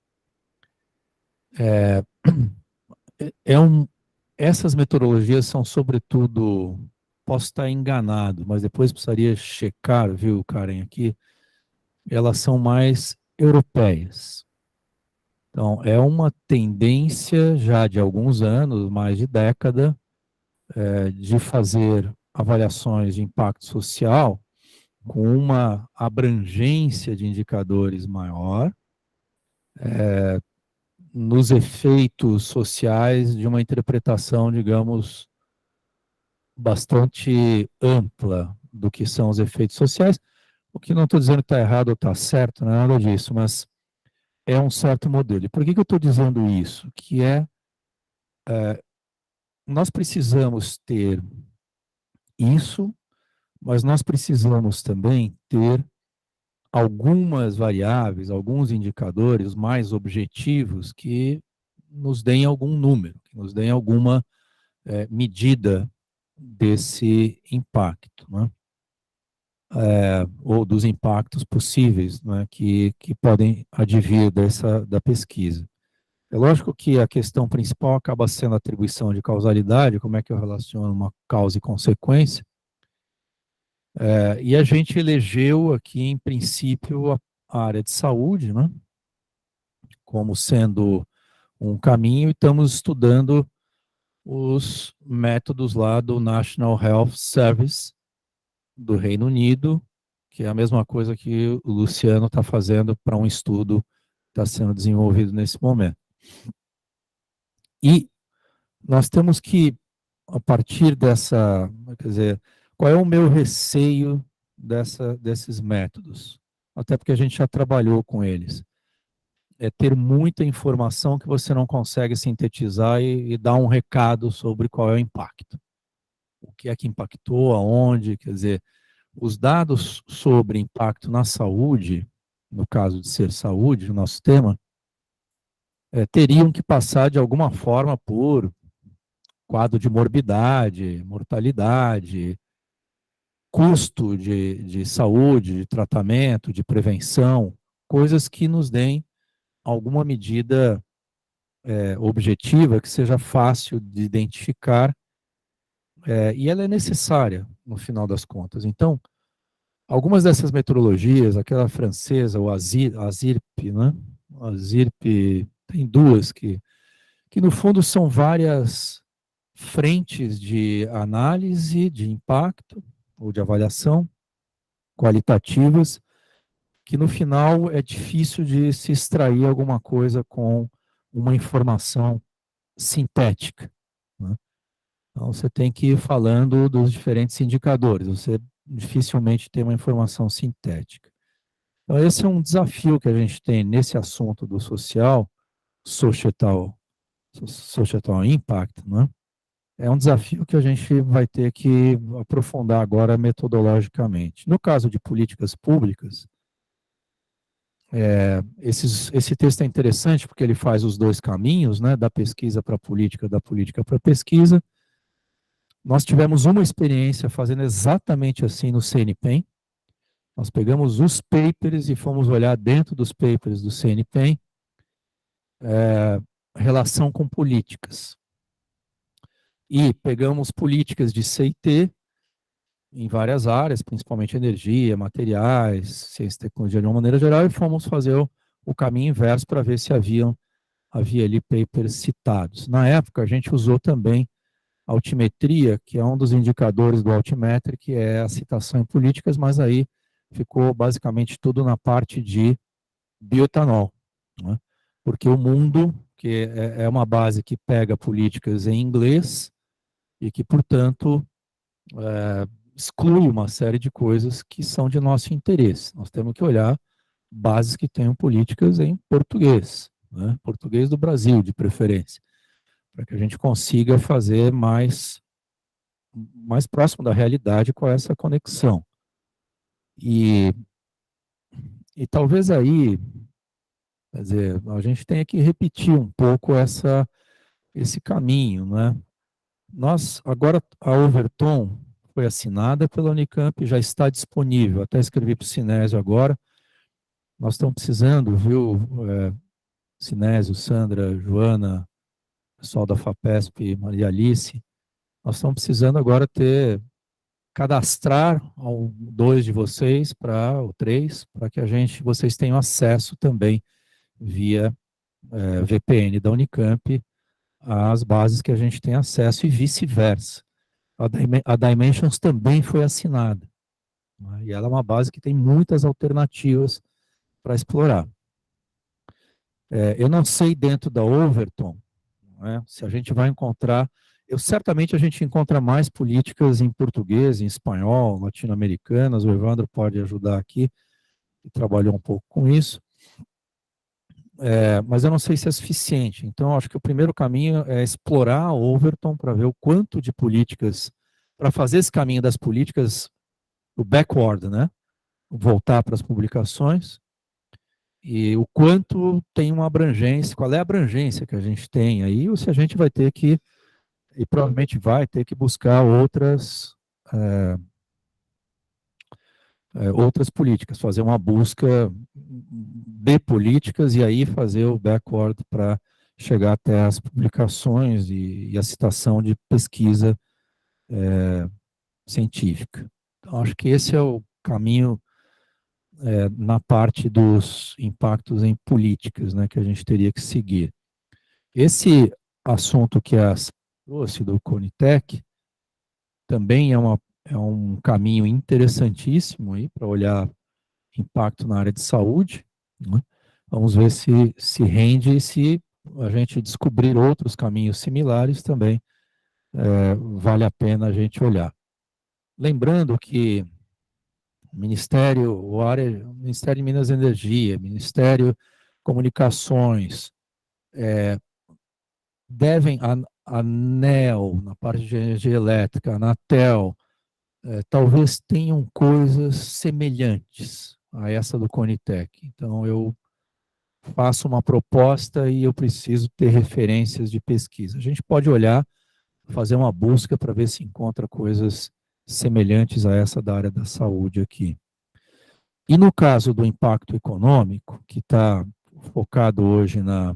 Essas metodologias são, sobretudo, posso estar enganado, mas depois precisaria checar, viu, Karen, aqui, elas são mais europeias. Então, é uma tendência já de alguns anos, mais de década, de fazer avaliações de impacto social com uma abrangência de indicadores maior, nos efeitos sociais de uma interpretação, digamos, bastante ampla do que são os efeitos sociais, o que não estou dizendo que está errado ou está certo, não é nada disso, mas é um certo modelo. E por que eu estou dizendo isso? Que nós precisamos ter isso, mas nós precisamos também ter algumas variáveis, alguns indicadores mais objetivos que nos deem algum número, que nos deem alguma medida desse impacto, né? Ou dos impactos possíveis, né, que podem advir da pesquisa. É lógico que a questão principal acaba sendo a atribuição de causalidade, como é que eu relaciono uma causa e consequência, e a gente elegeu aqui, em princípio, a área de saúde, né, como sendo um caminho, e estamos estudando os métodos lá do National Health Service do Reino Unido, que é a mesma coisa que o Luciano está fazendo para um estudo que está sendo desenvolvido nesse momento. E nós temos que, a partir dessa, quer dizer, qual é o meu receio desses métodos? Até porque a gente já trabalhou com eles. É ter muita informação que você não consegue sintetizar e dar um recado sobre qual é o impacto. O que é que impactou, aonde, quer dizer, os dados sobre impacto na saúde, no caso de ser saúde, o nosso tema, teriam que passar de alguma forma por quadro de morbidade, mortalidade, custo de saúde, de tratamento, de prevenção, coisas que nos deem alguma medida objetiva, que seja fácil de identificar, e ela é necessária, no final das contas. Então, algumas dessas metodologias, aquela francesa, o ASIRP, né? O ASIRP, tem duas que no fundo são várias frentes de análise de impacto ou de avaliação qualitativas, que no final é difícil de se extrair alguma coisa com uma informação sintética, né? Então você tem que ir falando dos diferentes indicadores, você dificilmente tem uma informação sintética. Então esse é um desafio que a gente tem nesse assunto do societal impact, né? É um desafio que a gente vai ter que aprofundar agora metodologicamente. No caso de políticas públicas, esse texto é interessante porque ele faz os dois caminhos, né, da pesquisa para a política, da política para a pesquisa. Nós tivemos uma experiência fazendo exatamente assim no CNPEM. Nós pegamos os papers e fomos olhar dentro dos papers do CNPEM, relação com políticas. E pegamos políticas de C&T em várias áreas, principalmente energia, materiais, ciência e tecnologia de uma maneira geral, e fomos fazer o caminho inverso para ver se havia ali papers citados. Na época, a gente usou também a altimetria, que é um dos indicadores do Altimetry, que é a citação em políticas, mas aí ficou basicamente tudo na parte de bioetanol, né? Porque o mundo, que é uma base que pega políticas em inglês, e que, portanto, exclui uma série de coisas que são de nosso interesse. Nós temos que olhar bases que tenham políticas em português, né? Português do Brasil, de preferência, para que a gente consiga fazer mais próximo da realidade com essa conexão. E talvez aí, quer dizer, a gente tenha que repetir um pouco esse caminho, né? Agora, a Overton foi assinada pela Unicamp, já está disponível, até escrevi para o Sinésio agora. Nós estamos precisando, viu, Sinésio, Sandra, Joana, pessoal da FAPESP, Maria Alice, nós estamos precisando agora cadastrar 2 de vocês, ou 3, para que vocês tenham acesso também via VPN da Unicamp às bases que a gente tem acesso e vice-versa. A Dimensions também foi assinada, né? E ela é uma base que tem muitas alternativas para explorar. Eu não sei dentro da Overton, né, se a gente vai encontrar, certamente a gente encontra mais políticas em português, em espanhol, latino-americanas, o Evandro pode ajudar aqui, e trabalhou um pouco com isso, mas eu não sei se é suficiente. Então, acho que o primeiro caminho é explorar a Overton para ver o quanto de políticas, para fazer esse caminho das políticas, o backward, né, voltar para as publicações, e o quanto tem uma abrangência, qual é a abrangência que a gente tem aí, ou se a gente vai ter que, e provavelmente vai ter que buscar outras políticas, fazer uma busca de políticas e aí fazer o backward para chegar até as publicações e a citação de pesquisa científica. Então, acho que esse é o caminho na parte dos impactos em políticas, né, que a gente teria que seguir. Esse assunto que a trouxe do Conitec também é um caminho interessantíssimo para olhar impacto na área de saúde, né? Vamos ver se rende e se a gente descobrir outros caminhos similares também vale a pena a gente olhar. Lembrando que Ministério de Minas e Energia, Ministério de Comunicações, devem, a ANEEL, na parte de energia elétrica, a Anatel, talvez tenham coisas semelhantes a essa do Conitec. Então, eu faço uma proposta e eu preciso ter referências de pesquisa. A gente pode olhar, fazer uma busca para ver se encontra coisas semelhantes a essa da área da saúde aqui. E no caso do impacto econômico, que está focado hoje na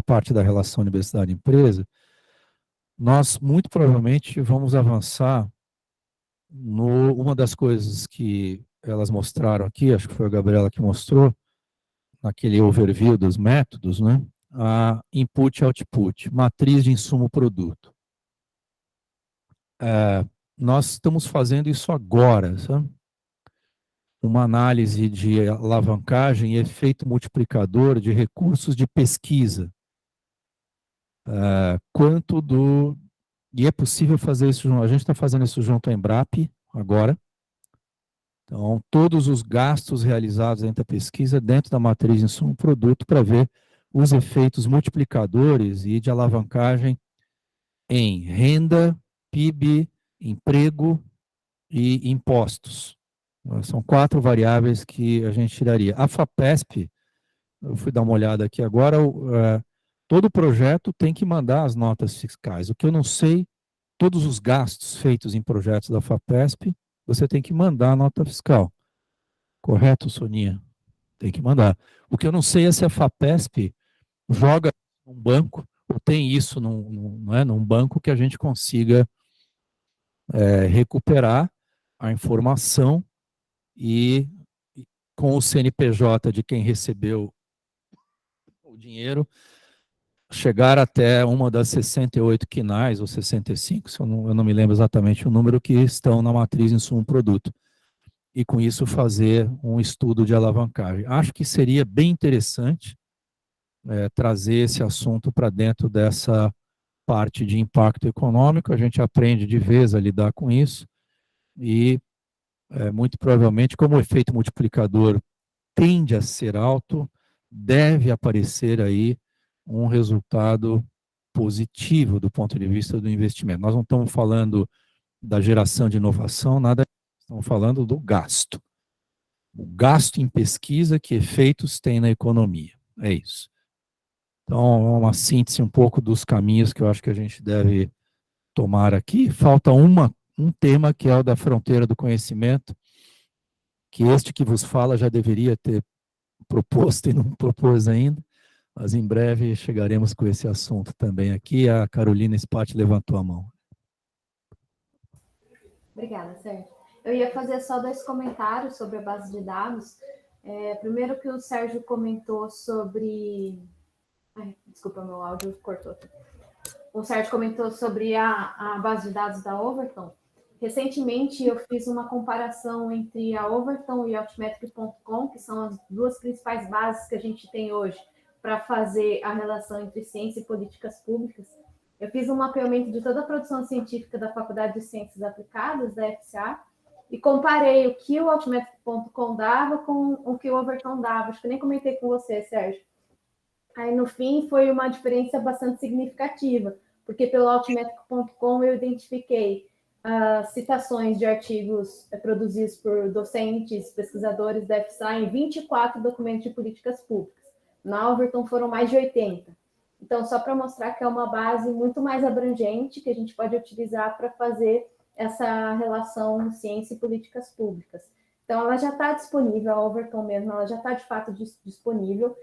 parte da relação universidade-empresa, nós muito provavelmente vamos avançar uma das coisas que elas mostraram aqui, acho que foi a Gabriela que mostrou, naquele overview dos métodos, né? A input e output, matriz de insumo-produto. Nós estamos fazendo isso agora, sabe? Uma análise de alavancagem e efeito multiplicador de recursos de pesquisa. E é possível fazer isso, a gente está fazendo isso junto à Embrap agora. Então, todos os gastos realizados dentro da pesquisa, dentro da matriz de insumo-produto, para ver os efeitos multiplicadores e de alavancagem em renda, PIB, emprego e impostos. São 4 variáveis que a gente tiraria. A FAPESP, eu fui dar uma olhada aqui agora, todo projeto tem que mandar as notas fiscais. O que eu não sei, todos os gastos feitos em projetos da FAPESP, você tem que mandar a nota fiscal. Correto, Soninha? Tem que mandar. O que eu não sei é se a FAPESP joga num banco, ou tem isso num banco que a gente consiga recuperar a informação e com o CNPJ de quem recebeu o dinheiro, chegar até uma das 68 quinais, ou 65, eu não me lembro exatamente o número, que estão na matriz insumo-produto. E com isso fazer um estudo de alavancagem. Acho que seria bem interessante trazer esse assunto para dentro dessa parte de impacto econômico. A gente aprende de vez a lidar com isso. e muito provavelmente, como o efeito multiplicador tende a ser alto, deve aparecer aí um resultado positivo do ponto de vista do investimento. Nós não estamos falando da geração de inovação, nada, estamos falando do gasto. O gasto em pesquisa, que efeitos tem na economia. É isso. Então, é uma síntese um pouco dos caminhos que eu acho que a gente deve tomar aqui. Falta um tema que é o da fronteira do conhecimento, que este que vos fala já deveria ter proposto e não propôs ainda, mas em breve chegaremos com esse assunto também aqui. A Carolina Spatti levantou a mão. Obrigada, Sérgio. Eu ia fazer só 2 comentários sobre a base de dados. Primeiro que o Sérgio comentou sobre... Ai, desculpa, meu áudio cortou aqui. O Sérgio comentou sobre a base de dados da Overton. Recentemente, eu fiz uma comparação entre a Overton e a Altmetric.com, que são as 2 principais bases que a gente tem hoje para fazer a relação entre ciência e políticas públicas. Eu fiz um mapeamento de toda a produção científica da Faculdade de Ciências Aplicadas, da FCA, e comparei o que o Altmetric.com dava com o que o Overton dava. Acho que eu nem comentei com você, Sérgio. Aí, no fim, foi uma diferença bastante significativa, porque pelo Altmetric.com eu identifiquei citações de artigos produzidos por docentes, pesquisadores da FCA em 24 documentos de políticas públicas. Na Overton foram mais de 80. Então, só para mostrar que é uma base muito mais abrangente que a gente pode utilizar para fazer essa relação ciência e políticas públicas. Então, ela já está disponível, a Overton mesmo, ela já está de fato disponível.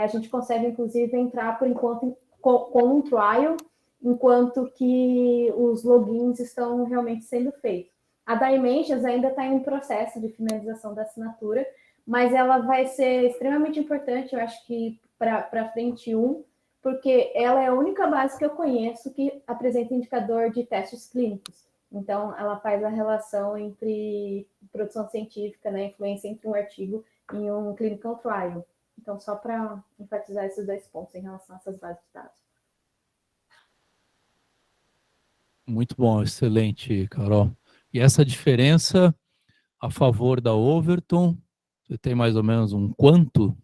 A gente consegue, inclusive, entrar, por enquanto, com um trial, enquanto que os logins estão realmente sendo feitos. A Dimensions ainda está em um processo de finalização da assinatura, mas ela vai ser extremamente importante, eu acho que para a frente 1, porque ela é a única base que eu conheço que apresenta indicador de testes clínicos. Então, ela faz a relação entre produção científica, né, influência entre um artigo e um clinical trial. Então, só para enfatizar esses 2 pontos em relação a essas bases de dados. Muito bom, excelente, Carol. E essa diferença a favor da Overton, você tem mais ou menos um quanto?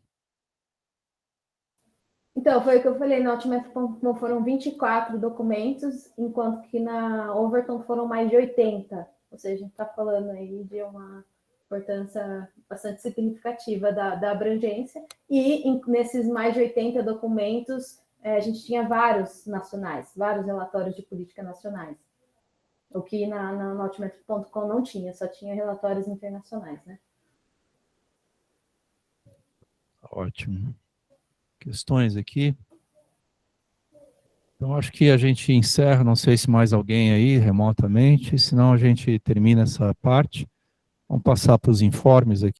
Então, foi o que eu falei, na Altmetric.com foram 24 documentos, enquanto que na Overton foram mais de 80. Ou seja, a gente está falando aí de uma importância bastante significativa da abrangência. E nesses mais de 80 documentos, a gente tinha vários nacionais, vários relatórios de política nacionais. O que na Altmetric.com não tinha, só tinha relatórios internacionais, né? Ótimo. Questões aqui? Então, acho que a gente encerra, não sei se mais alguém aí remotamente, senão a gente termina essa parte. Vamos passar para os informes aqui.